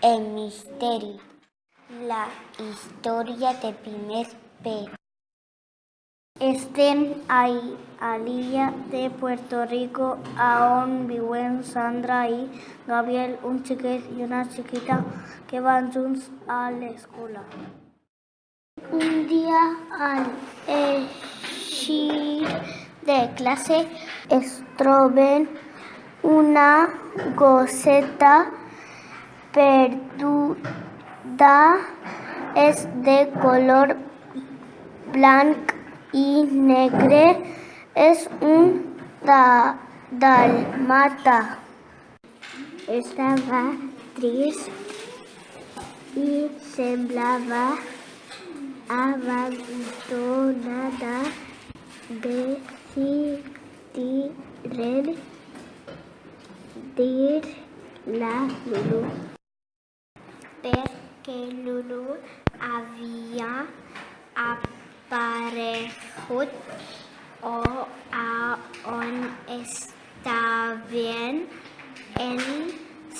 El misteri. La història de primer P. Estem a l'illa de Puerto Rico, on viuen Sandra i Gabriel, un xiquet i una xiqueta que van junts a l'escola. Un dia, al eixir de classe, es troben una gosseta perduda. És de color blanc i negre. És un dàlmata. Estava trist i semblava abandonada. Decidiren dir-la Lulu, perquè Lulu havia aparegut on estaven els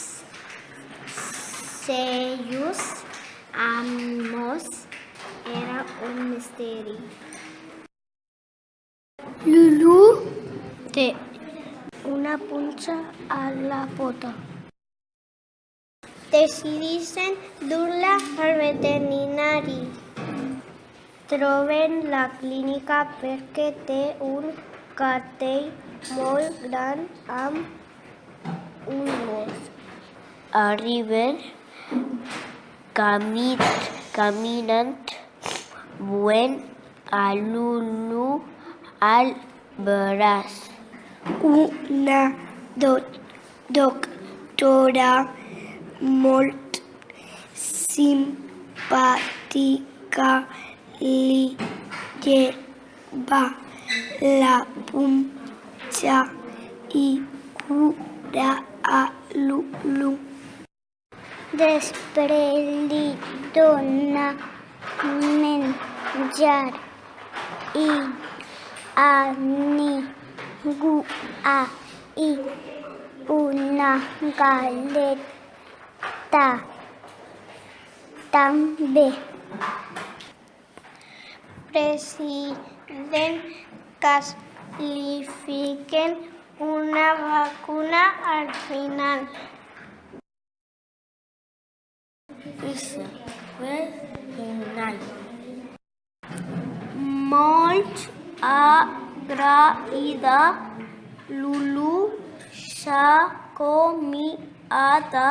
seus amos. Era un misteri. Lulu té una punxa a la pota. Decideixen dur-la al veterinari. Troben la clínica perquè té un cartell molt gran amb un gos. Arriben caminant, veuen a Lulu al braç. Una doctora molt simpàtica li lleva la punxa i cura a Lulu. Després li dona menjar i aigua i una galeta també. Deciden que li fiquen una vacuna al final. Això és final. Molt agraïda, Lulu s'acomiada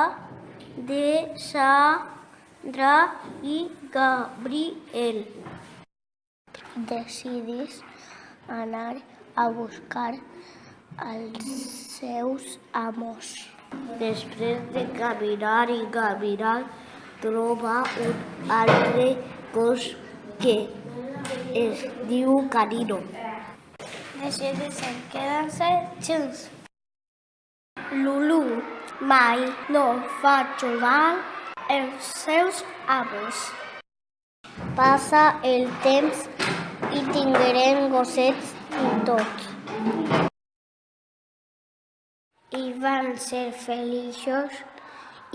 de Sandra i Gabriel. Decideix anar a buscar els seus amos. Després de caminar i caminar, troba un altre gos que es diu Canino. Decideixen quedar-se junts. Lulu mai no va trobar els seus amos. Passa el temps i tingueren gossets i tot. I van ser feliços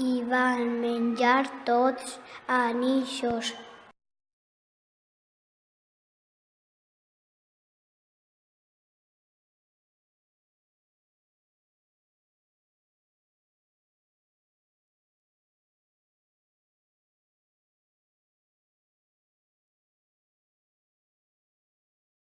i van menjar tots anixos.